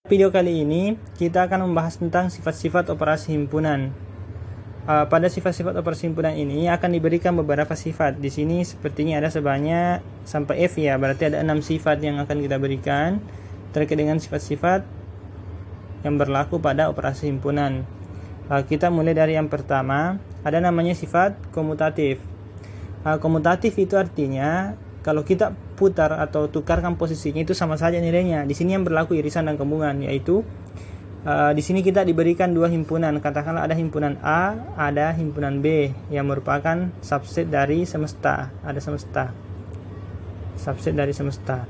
Video kali ini kita akan membahas tentang sifat-sifat operasi himpunan. Pada sifat-sifat operasi himpunan ini akan diberikan beberapa sifat. Di sini sepertinya ada sebanyak sampai F ya, berarti ada 6 sifat yang akan kita berikan terkait dengan sifat-sifat yang berlaku pada operasi himpunan. Kita mulai dari yang pertama, ada namanya sifat komutatif. Komutatif itu artinya kalau kita putar atau tukarkan posisinya itu sama saja nilainya. Di sini yang berlaku irisan dan gabungan, yaitu di sini kita diberikan dua himpunan. Katakanlah ada himpunan A, ada himpunan B yang merupakan subset dari semesta. Ada semesta, subset dari semesta.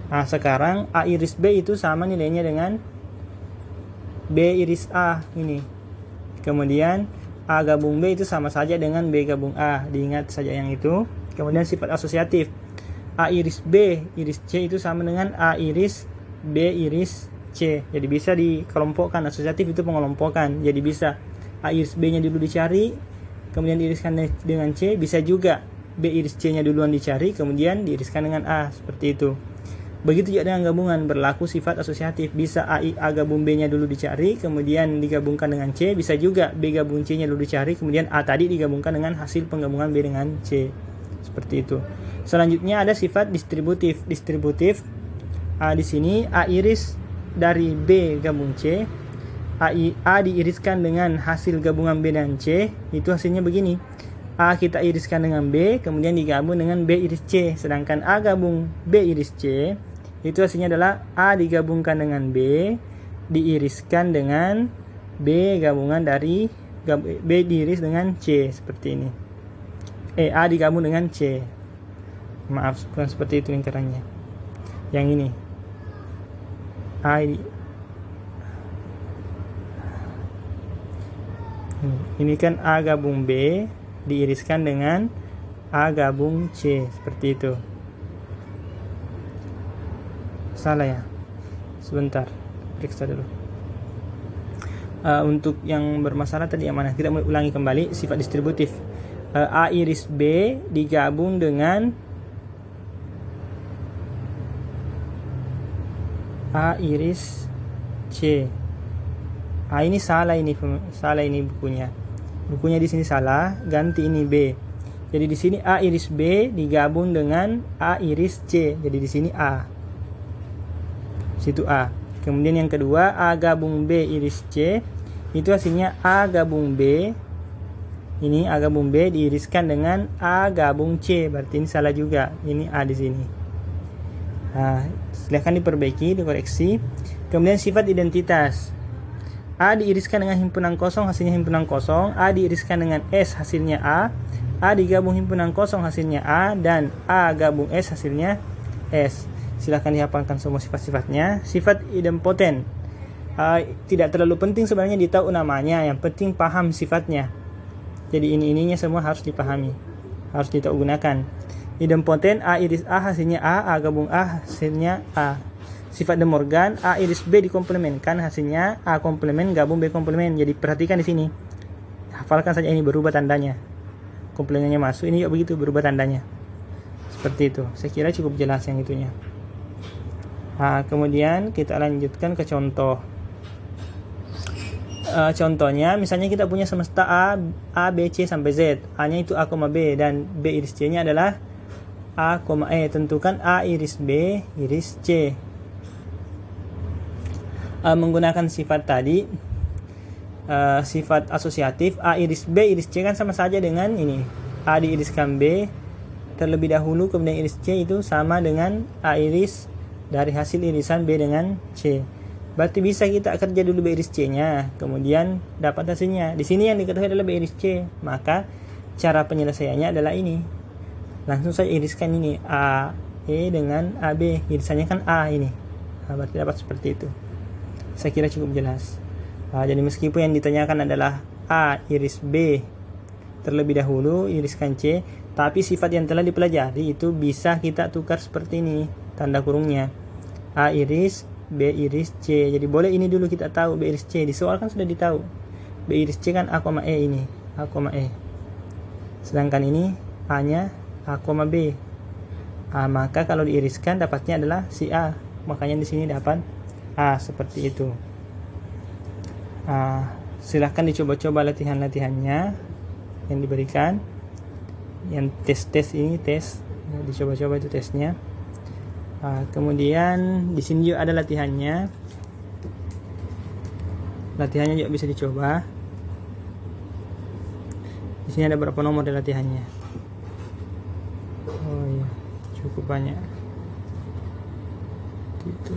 Nah, sekarang A iris B itu sama nilainya dengan B iris A ini. Kemudian A gabung B itu sama saja dengan B gabung A. Diingat saja yang itu. Kemudian sifat asosiatif. A iris B iris C itu sama dengan A iris B iris C. Jadi bisa dikelompokkan. Asosiatif itu pengelompokan. Jadi bisa A iris B nya dulu dicari, kemudian diiriskan dengan C. Bisa juga B iris C nya duluan dicari, kemudian diiriskan dengan A. Seperti itu. Begitu juga dengan gabungan, berlaku sifat asosiatif. Bisa A gabung B nya dulu dicari, kemudian digabungkan dengan C. Bisa juga B gabung C nya dulu dicari, kemudian A tadi digabungkan dengan hasil penggabungan B dengan C. Seperti itu. Selanjutnya ada sifat distributif. Distributif di sini A iris dari B gabung C, A diiriskan dengan hasil gabungan B dan C. Itu hasilnya begini. A kita iriskan dengan B, kemudian digabung dengan B iris C. Sedangkan A gabung B iris C, itu hasilnya adalah A digabungkan dengan B, diiriskan dengan B gabungan dari B diiris dengan C. Seperti ini. A digabung dengan C. Maaf, bukan seperti itu lingkarannya. Yang ini. Ini kan A gabung B diiriskan dengan A gabung C. Seperti itu. Salah ya? Sebentar, periksa dulu. Untuk yang bermasalah tadi yang mana? Kita ulangi kembali sifat distributif. A iris B digabung dengan A iris C. Ini salah ini bukunya. Bukunya di sini salah, ganti ini B. Jadi di sini A iris B digabung dengan A iris C. Jadi di sini A. Situ A. Kemudian yang kedua A gabung B iris C, itu hasilnya A gabung B. Ini A gabung B diiriskan dengan A gabung C. Berarti ini salah juga. Ini A di sini. Nah, silahkan diperbaiki, dikoreksi. Kemudian sifat identitas. A diiriskan dengan himpunan kosong, hasilnya himpunan kosong. A diiriskan dengan S, hasilnya A. A digabung himpunan kosong, hasilnya A. Dan A gabung S, hasilnya S. Silahkan dihafalkan semua sifat-sifatnya. Sifat idempoten. Tidak terlalu penting sebenarnya ditahu namanya. Yang penting paham sifatnya. Jadi ininya semua harus dipahami, harus kita gunakan. Idempoten A iris A hasilnya A gabung A hasilnya A. Sifat De Morgan A iris B dikomplementkan hasilnya A komplement gabung B komplement. Jadi perhatikan di sini, hafalkan saja ini berubah tandanya. Komplemennya masuk, ini juga begitu berubah tandanya. Seperti itu. Saya kira cukup jelas yang itunya. Kemudian kita lanjutkan ke contoh. Contohnya misalnya kita punya semesta A, B, C sampai Z. A-nya itu A, B dan B iris C-nya adalah A, E. Tentukan A iris B iris C. Menggunakan sifat tadi, sifat asosiatif A iris B iris C kan sama saja dengan ini. A diiriskan B terlebih dahulu, kemudian iris C itu sama dengan A iris dari hasil irisan B dengan C. Berarti bisa kita kerja dulu B iris C-nya, kemudian dapat hasilnya. Di sini yang diketahui adalah B iris C. Maka cara penyelesaiannya adalah ini. Langsung saja iriskan ini A E dengan AB. Irisannya kan A ini. Berarti dapat seperti itu. Saya kira cukup jelas. Jadi meskipun yang ditanyakan adalah A iris B terlebih dahulu, iriskan C, tapi sifat yang telah dipelajari itu bisa kita tukar seperti ini, tanda kurungnya. A iris B iris C. Jadi boleh ini dulu kita tahu B iris C. Di soal kan sudah ditahu. B iris C kan A, E ini. A, E. Sedangkan ini A-nya A, B. Maka kalau diiriskan dapatnya adalah si A. Makanya di sini dapat seperti itu. Silahkan dicoba-coba latihan-latihannya yang diberikan, yang tes ini dicoba-coba itu tesnya. Kemudian di sini juga ada latihannya juga bisa dicoba. Di sini ada berapa nomor di latihannya. Oh iya, cukup banyak gitu.